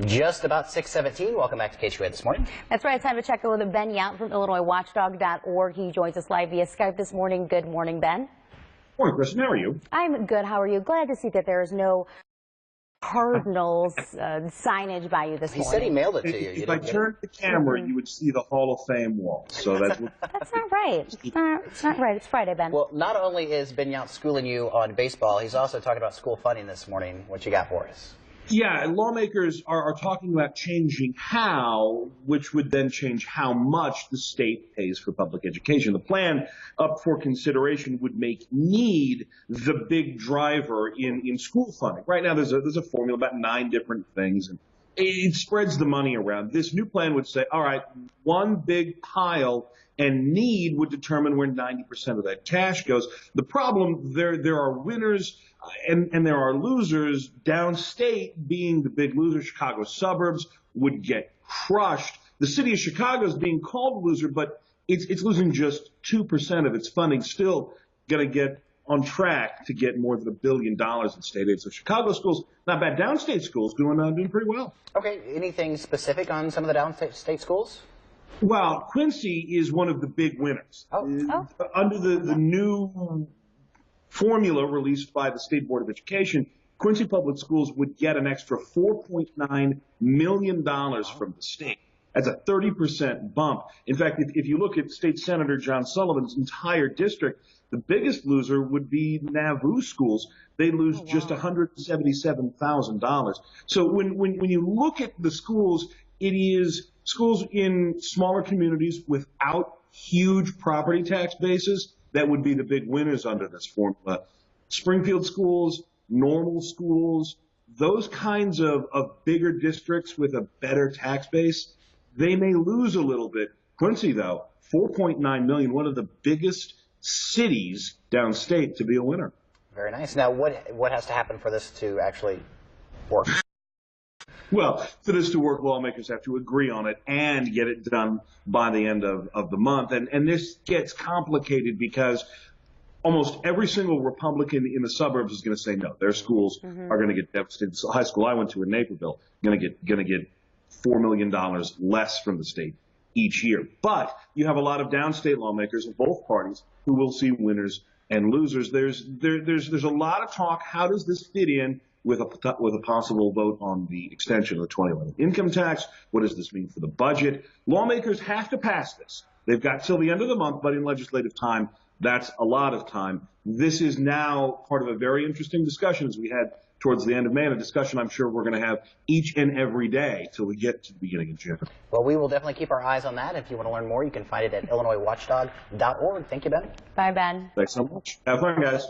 Just about 6:17. Welcome back to KHUA this morning. That's right. It's time to check in with Ben Yount from Illinois Watchdog.org. He joins us live via Skype this morning. Good morning, Ben. Morning, Kristen. How are you? I'm good. How are you? Glad to see that there is no Cardinals signage by you this morning. He said he mailed it to you. If I turned the camera, you would see the Hall of Fame wall. So that's what... That's not right. It's not right. It's Friday, Ben. Well, not only is Ben Yount schooling you on baseball, he's also talking about school funding this morning. What you got for us? Yeah, lawmakers are talking about changing how, which would then change how much the state pays for public education. The plan up for consideration would make need the big driver in school funding. Right now, there's a formula about 9 different things, and it spreads the money around. This new plan would say, all right, one big pile, and need would determine where 90% of that cash goes. The problem, there are winners and there are losers. Downstate, being the big loser, Chicago suburbs would get crushed. The city of Chicago is being called a loser, but it's losing just 2% of its funding. Still going to get on track to get more than $1 billion in state aid. So Chicago schools, not bad. Downstate schools doing pretty well. Okay, anything specific on some of the downstate schools? Well, Quincy is one of the big winners. Under the new formula released by the State Board of Education, Quincy Public Schools would get an extra $4.9 million from the state. That's a 30% bump. In fact, if you look at State Senator John Sullivan's entire district, the biggest loser would be Nauvoo schools. They lose just $177,000. So when you look at the schools, it is schools in smaller communities without huge property tax bases that would be the big winners under this formula. Springfield schools, normal schools, those kinds of bigger districts with a better tax base, they may lose a little bit. Quincy, though, $4.9 million, one of the biggest cities downstate to be a winner. Very nice. Now, what has to happen for this to actually work? Well, for this to work, lawmakers have to agree on it and get it done by the end of the month. And this gets complicated because almost every single Republican in the suburbs is going to say no. Their schools are going to get devastated. The high school I went to in Naperville going to get $4 million less from the state each year. But you have a lot of downstate lawmakers of both parties who will see winners and losers. There's a lot of talk. How does this fit in with a possible vote on the extension of the 2011 income tax? What does this mean for the budget? Lawmakers have to pass this. They've got till the end of the month, but in legislative time, that's a lot of time. This is now part of a very interesting discussion as we head towards the end of May, and a discussion I'm sure we're going to have each and every day till we get to the beginning of June. Well, we will definitely keep our eyes on that. If you want to learn more, you can find it at IllinoisWatchdog.org. Thank you, Ben. Bye, Ben. Thanks so much. Have fun, guys.